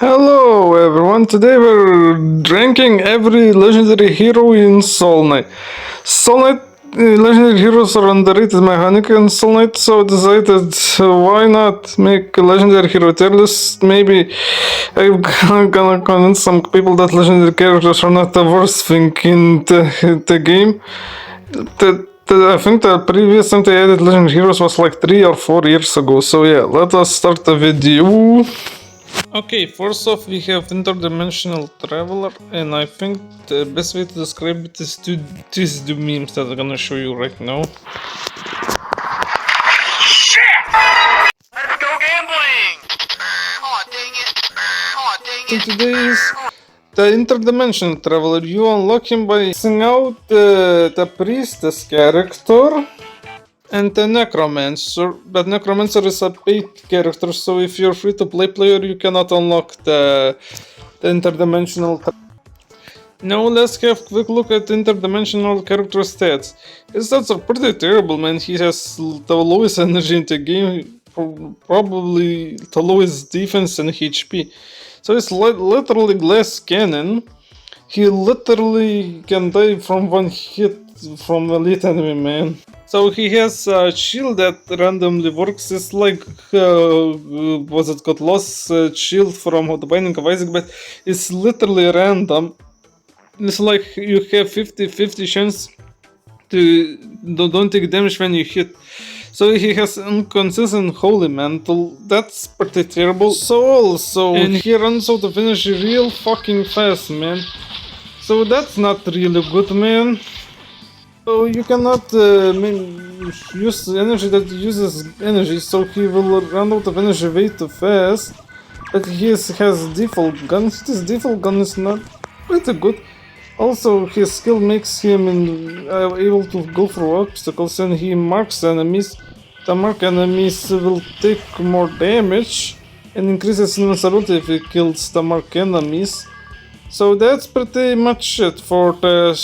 Hello everyone, today we're ranking every legendary hero in Soul Knight. Soul Knight legendary heroes are underrated mechanic in Soul Knight, so decided why not make a legendary hero tier list. Maybe I'm gonna convince some people that legendary characters are not the worst thing in the game. I think the previous time they added legendary heroes was like 3 or 4 years ago, so yeah, let us start the video. Okay, first off we have Interdimensional Traveler, and I think the best way to describe it is to these two memes that I'm gonna show you right now. Shit! Let's go gambling! Aw, dang it. Aw, dang So it. today is the Interdimensional Traveler. You unlock him by mixing out the Priestess character and the Necromancer, but Necromancer is a paid character, so if you're free to play player you cannot unlock the Interdimensional Now let's have a quick look at Interdimensional character stats. His stats are pretty terrible, man. He has the lowest energy in the game, probably the lowest defense and HP. So it's literally glass cannon. He literally can die from one hit from elite enemy, man. So he has a shield that randomly works. It's like was it got lost shield from the Binding of Isaac, but it's literally random. It's like you have 50-50 chance to don't take damage when you hit. So he has inconsistent Holy Mantle. That's pretty terrible. So also, and he runs out of energy real fucking fast, man. So that's not really good, man. So you cannot use energy that uses energy, so he will run out of energy way too fast. But he has default gun. This default gun is not pretty good. Also, his skill makes him able to go through obstacles, and he marks enemies. The marked enemies will take more damage and increases invincibility if he kills the marked enemies. So that's pretty much it for the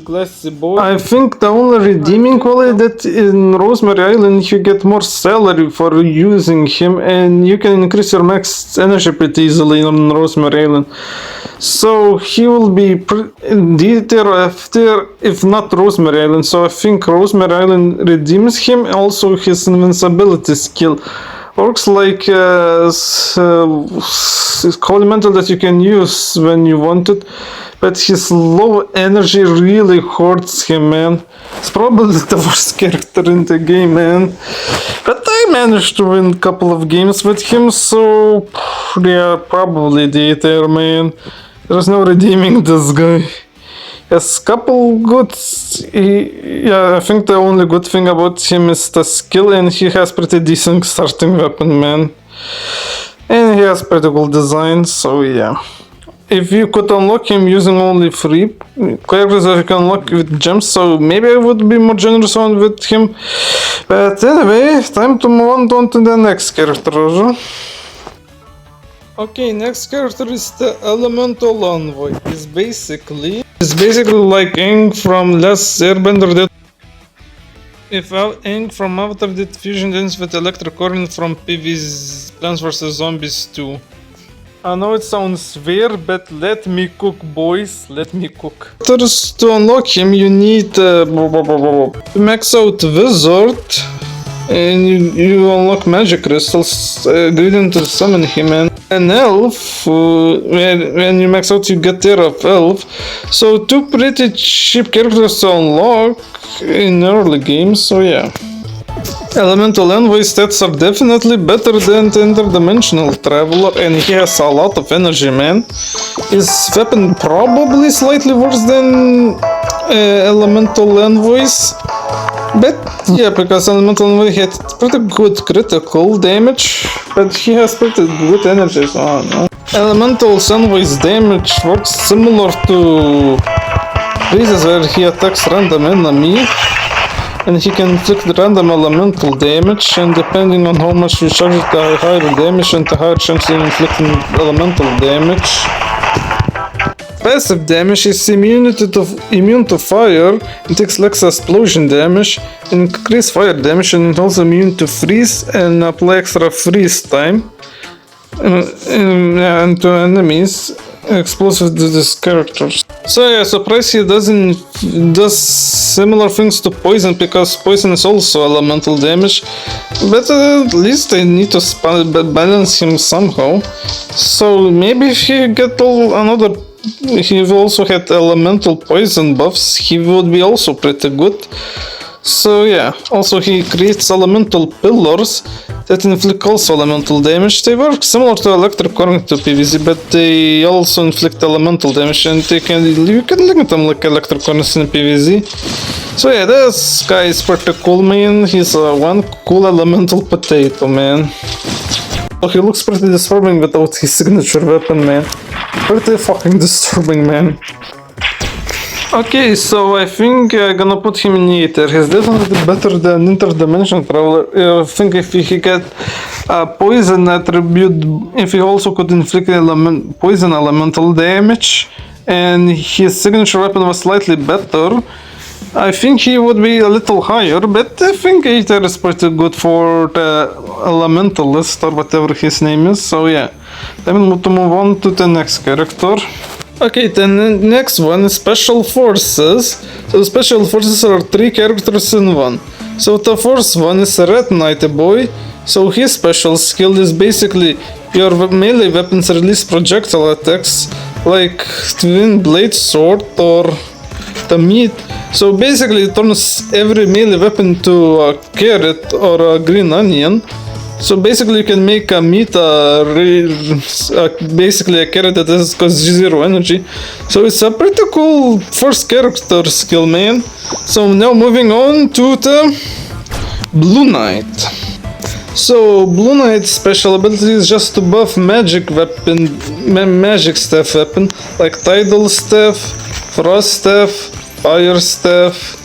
glassy boy. I think the only redeeming quality that in Rosemary Island you get more salary for using him, and you can increase your max energy pretty easily on Rosemary Island. So he will be in D tier F tier if not Rosemary Island. So I think Rosemary Island redeems him. Also his invincibility skill works like holy mantle that you can use when you want it, but his low energy really hurts him, man. It's probably the worst character in the game, man. But I managed to win a couple of games with him, so yeah, probably the tier, man. There's no redeeming this guy. Has couple good. Yeah, I think the only good thing about him is the skill, and he has pretty decent starting weapon, man. And he has pretty cool design, so yeah. If you could unlock him using only 3 characters that you can unlock with gems, so maybe I would be more generous on with him. But anyway, time to move on to the next character, Roger. Okay, next character is the Elemental Envoy. It's basically like Aang from Last Airbender that if Aang from Avatar did fusion ends with Electric Current from PvZ Plants vs Zombies 2. I know it sounds weird, but let me cook, boys, let me cook. To unlock him you need to max out Wizard, and you unlock magic crystals, gradient to summon him, and an elf, when you max out you get tier of elf. So 2 pretty cheap characters to unlock in early games, so yeah. Elemental Envoy stats are definitely better than the Interdimensional Traveler, and he has a lot of energy, man. His weapon probably slightly worse than Elemental Envoy's. But yeah, because Elemental Envoy had pretty good critical damage, but he has pretty good energy, so I don't know. Elemental Envoy's damage works similar to Freeze's, where he attacks random enemy, and he can inflict random elemental damage, and depending on how much you charge it, the higher damage and the higher chance of inflicting elemental damage. Passive damage is immune to fire, and takes less explosion damage, increase fire damage, and also immune to freeze and apply extra freeze time. and to enemies explosive to these characters. So yeah, surprised he does similar things to poison, because poison is also elemental damage, but at least they need to balance him somehow. So maybe if he get he also had elemental poison buffs, he would be also pretty good. So yeah, also he creates elemental pillars that inflict also elemental damage. They work similar to electric current to PvZ, but they also inflict elemental damage, and you can limit them like electric currents in PvZ. So yeah, this guy is pretty cool, man. He's one cool elemental potato, man. So he looks pretty disturbing without his signature weapon, man. Pretty fucking disturbing, man. Okay, so I think I'm gonna put him in Aether. He's definitely better than Interdimensional Traveler. I think if he get poison attribute, if he also could inflict poison elemental damage, and his signature weapon was slightly better, I think he would be a little higher, but I think Aether is pretty good for the Elementalist or whatever his name is, so yeah. Then to move on to the next character. Okay, then the next one is Special Forces. So Special Forces are 3 characters in one. So the first one is Red Knight Boy. So his special skill is basically your melee weapons release projectile attacks like Twin Blade Sword or the Meat. So basically it turns every melee weapon to a carrot or a green onion. So basically you can make a meat basically a carrot that has cost 0 energy. So it's a pretty cool first character skill, man. So now moving on to the Blue Knight. So Blue Knight's special ability is just to buff magic weapon, magic staff weapon like Tidal Staff, Frost Staff, Fire Staff.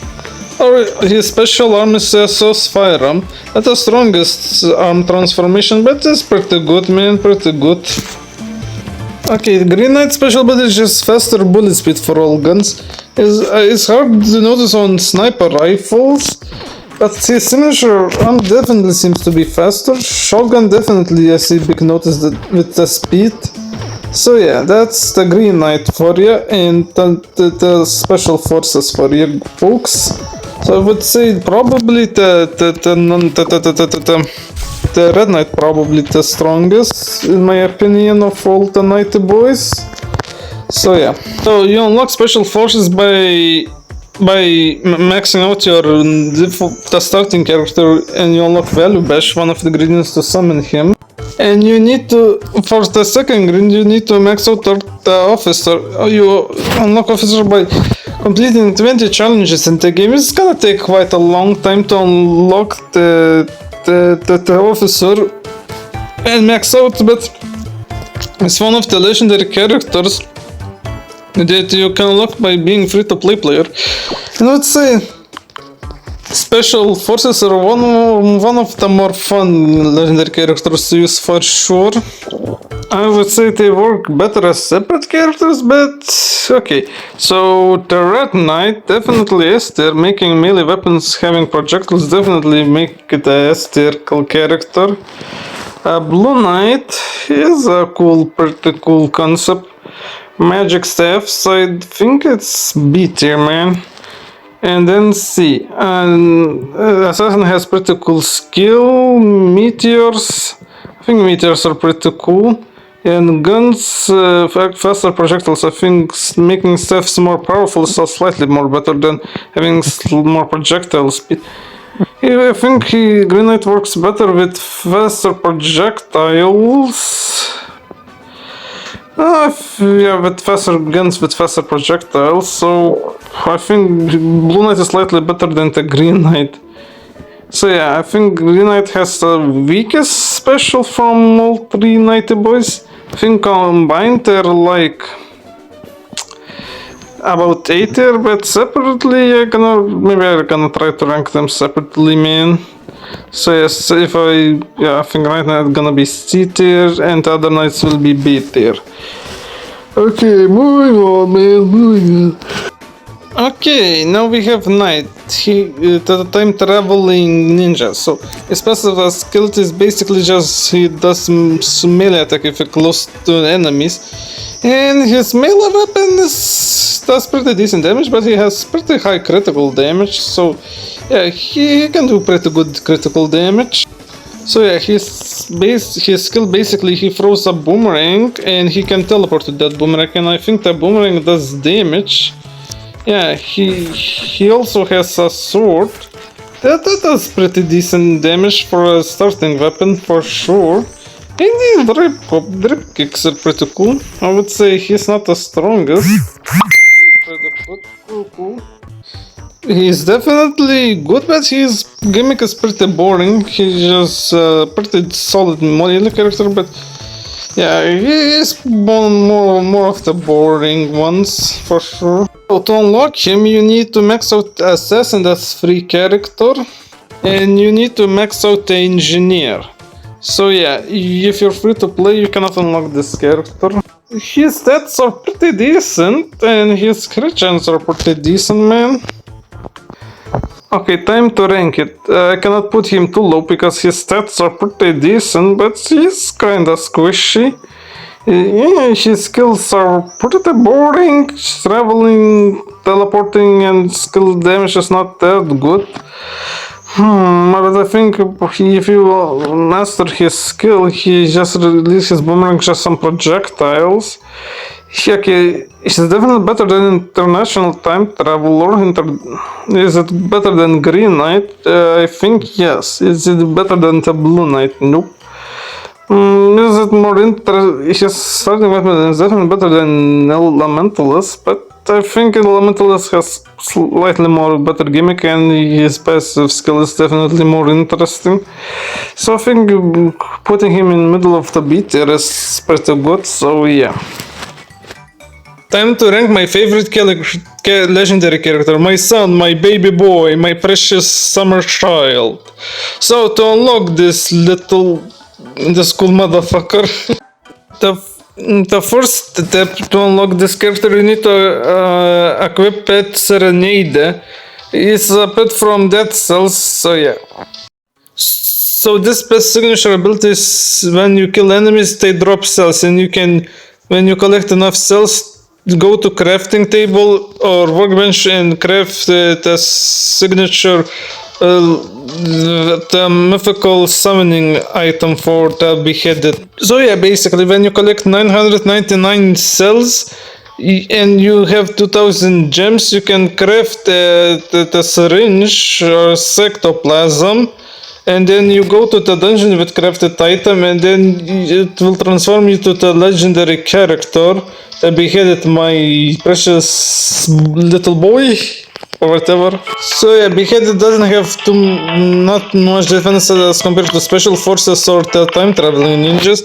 Or his special arm is Sauce Firearm. Not the strongest arm transformation, but it's pretty good, man, pretty good. Okay, Green Knight special ability is just faster bullet speed for all guns. It's hard to notice on sniper rifles, but his signature arm definitely seems to be faster. Shotgun definitely I see big notice with the speed. So yeah, that's the Green Knight for you, and the Special Forces for you, folks. So I would say probably the Red Knight probably the strongest in my opinion of all the Knighty boys. So yeah, so you unlock Special Forces by maxing out your the starting character, and you unlock Value Bash, one of the ingredients to summon him. And you need to, for the second ingredient, you need to max out the officer. You unlock officer by completing 20 challenges in the game. It's gonna take quite a long time to unlock the officer and max out, but it's one of the legendary characters that you can unlock by being free-to-play player. And I would say Special Forces are one of the more fun legendary characters to use for sure. I would say they work better as separate characters, but okay. So the Red Knight definitely S tier, making melee weapons having projectiles definitely make it a S tier character. Blue Knight is a pretty cool concept. Magic Staffs, I think it's B tier, man. And then C. Assassin has pretty cool skill. Meteors, I think meteors are pretty cool. And guns, faster projectiles. I think making staffs more powerful is slightly more better than having more projectile speed. I think Green Knight works better with faster projectiles. Yeah, with faster guns, with faster projectiles, so I think Blue Knight is slightly better than the Green Knight. So yeah, I think Green Knight has the weakest special from all 3 Knighty boys. I think combined they're like about 8 tier, but separately I'm gonna try to rank them separately, man. So yes, I think right now it's gonna be C tier and the other knights will be B tier. Okay, moving on, man, moving on. Okay, now we have Knight. He the time traveling ninja. So his passive skill is basically just he does melee attack if he close to enemies, and his melee weapon does pretty decent damage, but he has pretty high critical damage. So yeah, he can do pretty good critical damage. So yeah, his skill basically he throws a boomerang and he can teleport to that boomerang, and I think the boomerang does damage. Yeah, he also has a sword. That does pretty decent damage for a starting weapon for sure. And the drip kicks are pretty cool. I would say he's not the strongest. Pretty good, cool. He's definitely good, but his gimmick is pretty boring. He's just a pretty solid melee character, but yeah, he is more of the boring ones for sure. So to unlock him, you need to max out Assassin as free character, and you need to max out the Engineer. So yeah, if you're free to play, you cannot unlock this character. His stats are pretty decent, and his crit chances are pretty decent, man. Okay, time to rank it. I cannot put him too low because his stats are pretty decent, but he's kinda squishy. Yeah, his skills are pretty boring. Traveling, teleporting, and skill damage is not that good. But I think if you master his skill, he just releases boomerang just some projectiles. Okay, is it definitely better than International Time Traveler? Is it better than Green Knight? I think yes. Is it better than the Blue Knight? Nope. Is it more his starting weapon is definitely better than Elementalist, but I think Elementalist has slightly more better gimmick and his passive skill is definitely more interesting. So I think putting him in middle of the B tier is pretty good, so yeah. Time to rank my favorite legendary character, my son, my baby boy, my precious summer child. So to unlock this cool motherfucker, the first step to unlock this character, you need to equip Pet Serenade. It's a pet from Dead Cells, so yeah. So this pet's signature ability is when you kill enemies, they drop cells, and you can, when you collect enough cells, go to crafting table or workbench and craft the signature the mythical summoning item for the Beheaded. So yeah, basically when you collect 999 cells and you have 2000 gems, you can craft the syringe or sectoplasm, and then you go to the dungeon with crafted item, and then it will transform you to the legendary character, Beheaded, my precious little boy, or whatever. So yeah, Beheaded doesn't have not much defense as compared to special forces or the time traveling ninjas.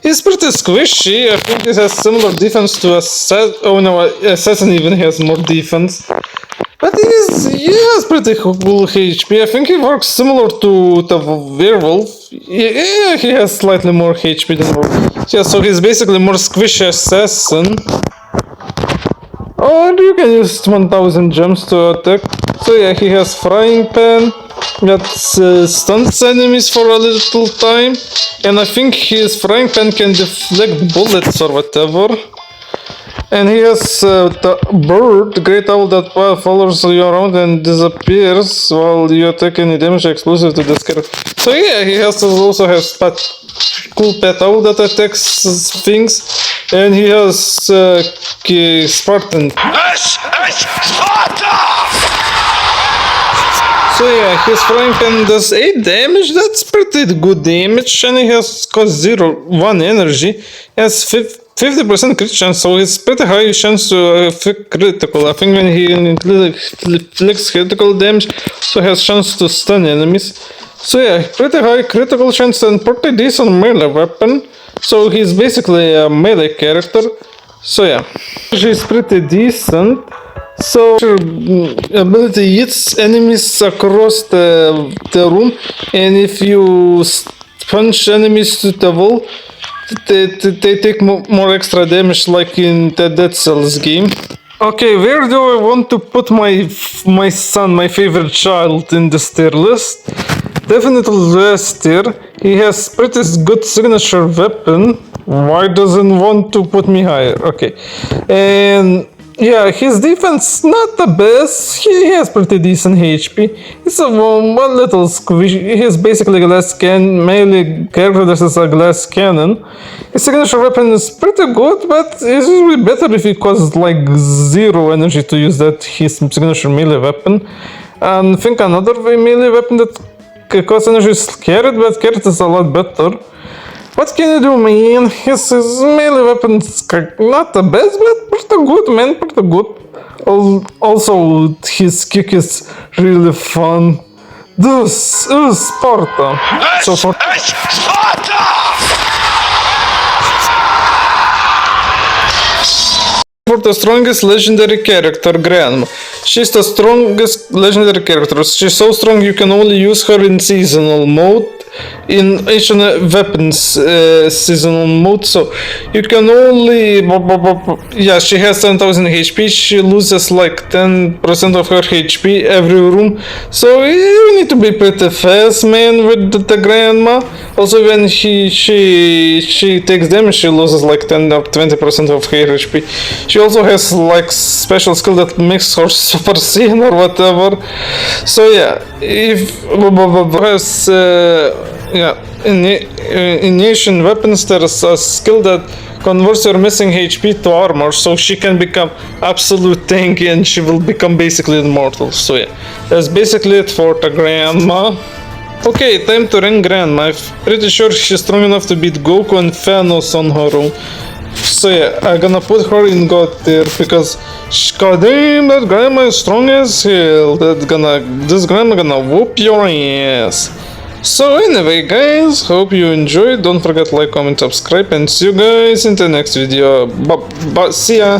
He's pretty squishy. I think he has similar defense to Assassin even has more defense. But he has pretty cool HP. I think he works similar to the werewolf. Yeah, he has slightly more HP than werewolf. Yeah, so he's basically more squishy assassin. Or you can use 1000 gems to attack. So yeah, he has frying pan that stuns enemies for a little time. And I think his frying pan can deflect bullets or whatever. And he has the bird, great owl that follows you around and disappears while you attack any damage exclusive to this character. So yeah, he also has cool pet owl that attacks things, and he has Spartan. So yeah, his flying pan does 8 damage, that's pretty good damage, and he has cost 1 energy, he has 50% crit chance, so it's pretty high chance to critical. I think when he inflicts critical damage, so he has chance to stun enemies. So yeah, pretty high critical chance and pretty decent melee weapon. So he's basically a melee character. So yeah, he's pretty decent. So ability hits enemies across the room, and if you punch enemies to the wall, they take more extra damage, like in the Dead Cells game. Okay, where do I want to put my son, my favorite child, in this tier list? Definitely last tier. He has pretty good signature weapon. Why doesn't want to put me higher? Okay, and yeah, his defense not the best. He has pretty decent HP. He's a one little squish. He's basically a glass melee character that is a glass cannon. His signature weapon is pretty good, but it would be better if he costs like 0 energy to use that his signature melee weapon. And I think another melee weapon that costs energy is Carrot, but Carrot is a lot better. What can you do, man? His melee weapon's not the best, but pretty good, man, pretty good. Also, his kick is really fun. This is Sparta. So for the strongest legendary character, Grandma. She's the strongest legendary character. She's so strong you can only use her in seasonal mode, in each weapons seasonal mode, so you can only yeah, she has 10,000 HP. She loses like 10% of her HP every room, so you need to be pretty fast, man, with the Grandma. Also, when she takes damage, she loses like 10 or 20% of her HP. She also has like special skill that makes her super saiyan or whatever. So yeah, if has yeah, in Asian weapons there's a skill that converts your missing HP to armor, so she can become absolute tanky and she will become basically immortal. So yeah, that's basically it for the Grandma. Okay, time to rank Grandma. I'm pretty sure she's strong enough to beat Goku and Thanos on her own. So yeah, I'm gonna put her in God tier because goddamn, that Grandma is strong as hell. This Grandma gonna whoop your ass. So anyway, guys, hope you enjoyed. Don't forget to like, comment, subscribe, and see you guys in the next video. See ya.